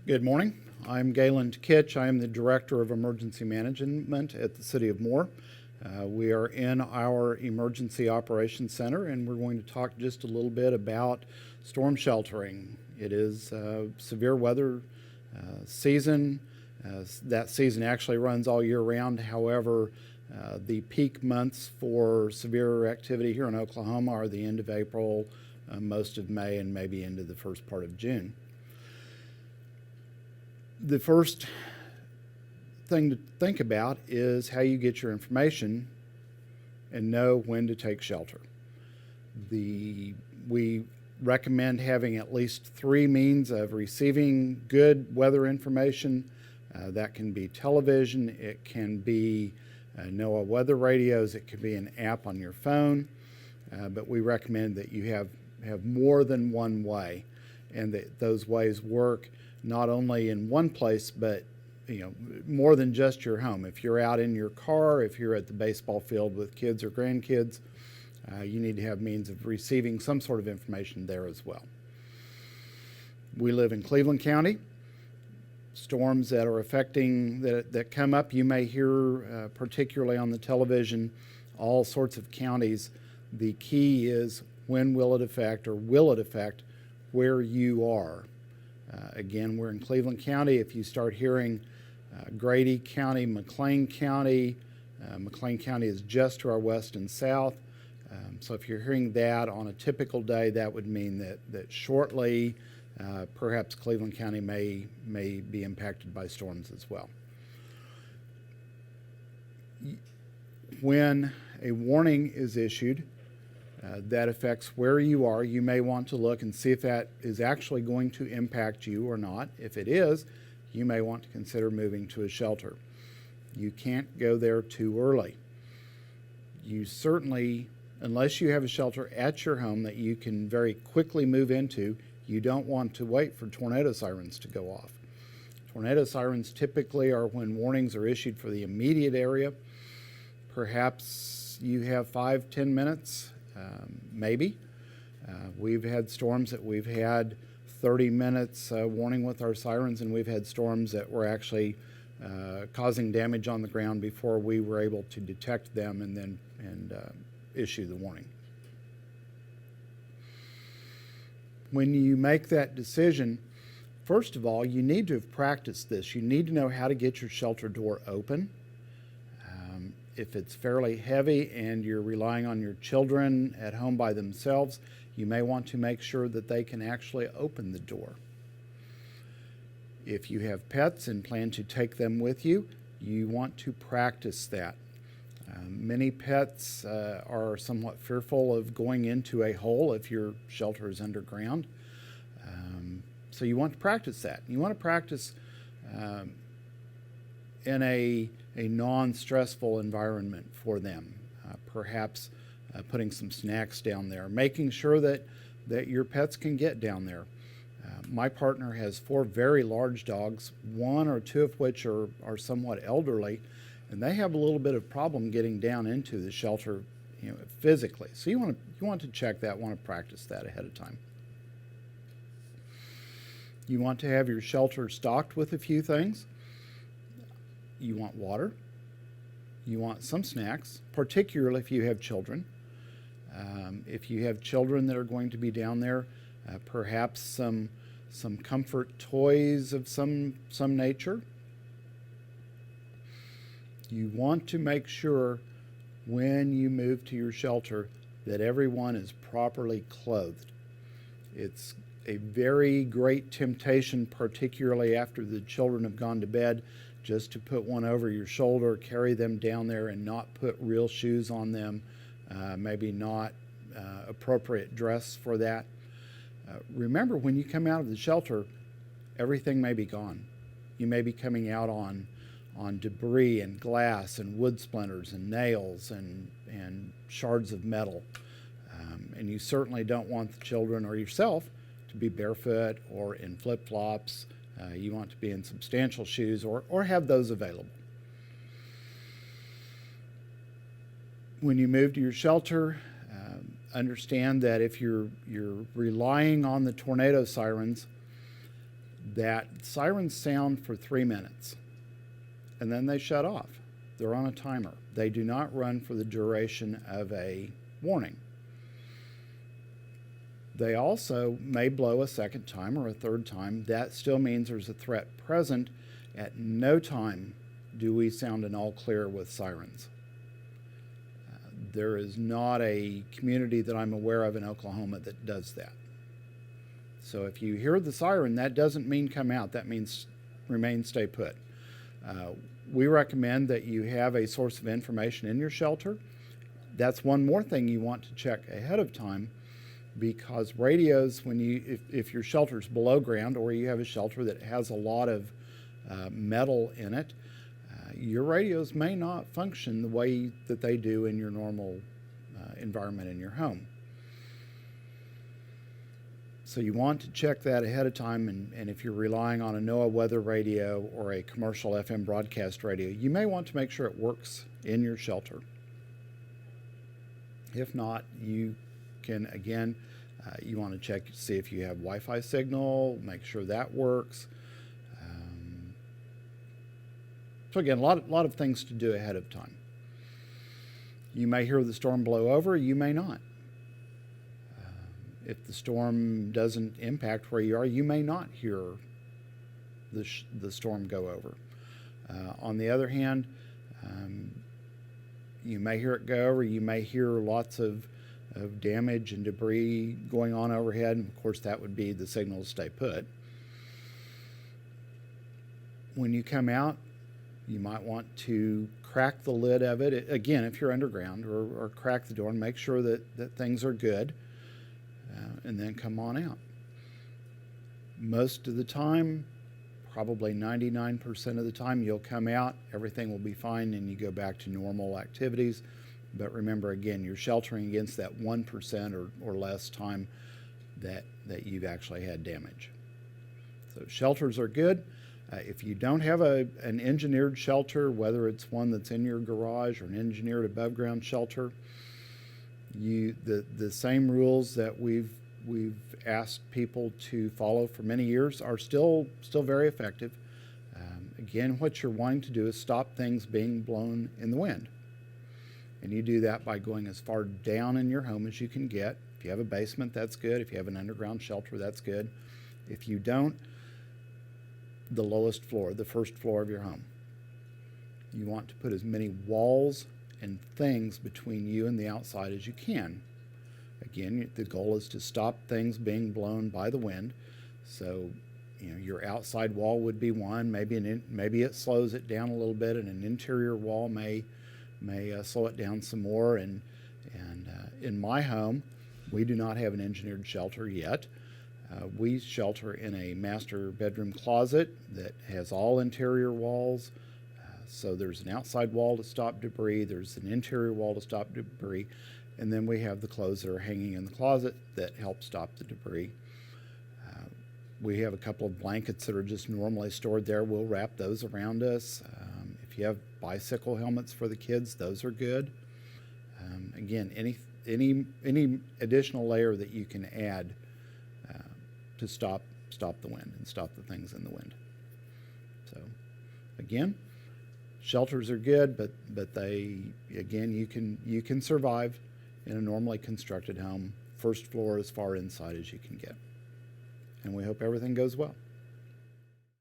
Good morning. I'm Gayland Kitch. I am the Director of Emergency Management at the City of Moore. We are in our Emergency Operations Center, and we're going to talk just a little bit about storm sheltering. It is severe weather season. That season actually runs all year round. However, the peak months for severe activity here in Oklahoma are the end of April, most of May, and maybe into the first part of June. The first thing to think about is how you get your information and know when to take shelter. We recommend having at least 3 means of receiving good weather information. That can be television, it can be NOAA weather radios, it can be an app on your phone, but we recommend that you have more than one way, and that those ways work not only in one place, but more than just your home. If you're out in your car, if you're at the baseball field with kids or grandkids, you need to have means of receiving some sort of information there as well. We live in Cleveland County. Storms that are affecting, that come up, you may hear particularly on the television, all sorts of counties. The key is when will it affect, or will it affect where you are? Again, we're in Cleveland County. If you start hearing Grady County, McLean County is just to our west and south. So if you're hearing that on a typical day, that would mean that shortly, perhaps Cleveland County may be impacted by storms as well. When a warning is issued, that affects where you are, you may want to look and see if that is actually going to impact you or not. If it is, you may want to consider moving to a shelter. You can't go there too early. You certainly, unless you have a shelter at your home that you can very quickly move into, you don't want to wait for tornado sirens to go off. Tornado sirens typically are when warnings are issued for the immediate area. Perhaps you have 5-10 minutes. Maybe. We've had storms that we've had 30 minutes warning with our sirens, and we've had storms that were actually causing damage on the ground before we were able to detect them and issue the warning. When you make that decision, first of all, you need to have practiced this. You need to know how to get your shelter door open. If it's fairly heavy and you're relying on your children at home by themselves, you may want to make sure that they can actually open the door. If you have pets and plan to take them with you, you want to practice that. Many pets are somewhat fearful of going into a hole if your shelter is underground. So you want to practice that. You want to practice in a non-stressful environment for them. Perhaps putting some snacks down there, making sure that your pets can get down there. My partner has 4 very large dogs, 1 or 2 of which are somewhat elderly, and they have a little bit of problem getting down into the shelter, physically. So you want to check that, want to practice that ahead of time. You want to have your shelter stocked with a few things. You want water, you want some snacks, particularly if you have children. If you have children that are going to be down there, perhaps some comfort toys of some nature. You want to make sure when you move to your shelter that everyone is properly clothed. It's a very great temptation, particularly after the children have gone to bed, just to put one over your shoulder, carry them down there, and not put real shoes on them, maybe not appropriate dress for that. Remember, when you come out of the shelter, everything may be gone. You may be coming out on debris and glass and wood splinters and nails and shards of metal. And you certainly don't want the children or yourself to be barefoot or in flip-flops. You want to be in substantial shoes or have those available. When you move to your shelter, understand that if you're relying on the tornado sirens, that sirens sound for 3 minutes and then they shut off. They're on a timer. They do not run for the duration of a warning. They also may blow a second time or a third time. That still means there's a threat present. At no time do we sound an all clear with sirens. There is not a community that I'm aware of in Oklahoma that does that. So if you hear the siren, that doesn't mean come out. That means remain, stay put. We recommend that you have a source of information in your shelter. That's one more thing you want to check ahead of time, because radios, when if your shelter's below ground or you have a shelter that has a lot of metal in it, your radios may not function the way that they do in your normal environment in your home. So you want to check that ahead of time, and if you're relying on a NOAA weather radio or a commercial FM broadcast radio, you may want to make sure it works in your shelter. If not, you can, again, you want to check to see if you have Wi-Fi signal, make sure that works. So again, a lot of things to do ahead of time. You may hear the storm blow over, you may not. If the storm doesn't impact where you are, you may not hear the storm go over. On the other hand, you may hear it go over, you may hear lots of damage and debris going on overhead, and of course that would be the signal to stay put. When you come out, you might want to crack the lid of it. Again, if you're underground, or crack the door and make sure that things are good, and then come on out. Most of the time, probably 99% of the time, you'll come out, everything will be fine, and you go back to normal activities. But remember, again, you're sheltering against that 1% or less time that you've actually had damage. So shelters are good. If you don't have an engineered shelter, whether it's one that's in your garage or an engineered above ground shelter, the same rules that we've asked people to follow for many years are still very effective. Again, what you're wanting to do is stop things being blown in the wind. And you do that by going as far down in your home as you can get. If you have a basement, that's good. If you have an underground shelter, that's good. If you don't, the lowest floor, the first floor of your home. You want to put as many walls and things between you and the outside as you can. Again, the goal is to stop things being blown by the wind. So, your outside wall would be one. Maybe it slows it down a little bit, and an interior wall may slow it down some more. And in my home, we do not have an engineered shelter yet. We shelter in a master bedroom closet that has all interior walls. So there's an outside wall to stop debris, there's an interior wall to stop debris, and then we have the clothes that are hanging in the closet that help stop the debris. We have a couple of blankets that are just normally stored there. We'll wrap those around us. If you have bicycle helmets for the kids, those are good. Again, any additional layer that you can add to stop the wind and stop the things in the wind. So again, shelters are good, but they, again, you can survive in a normally constructed home, first floor as far inside as you can get. And we hope everything goes well.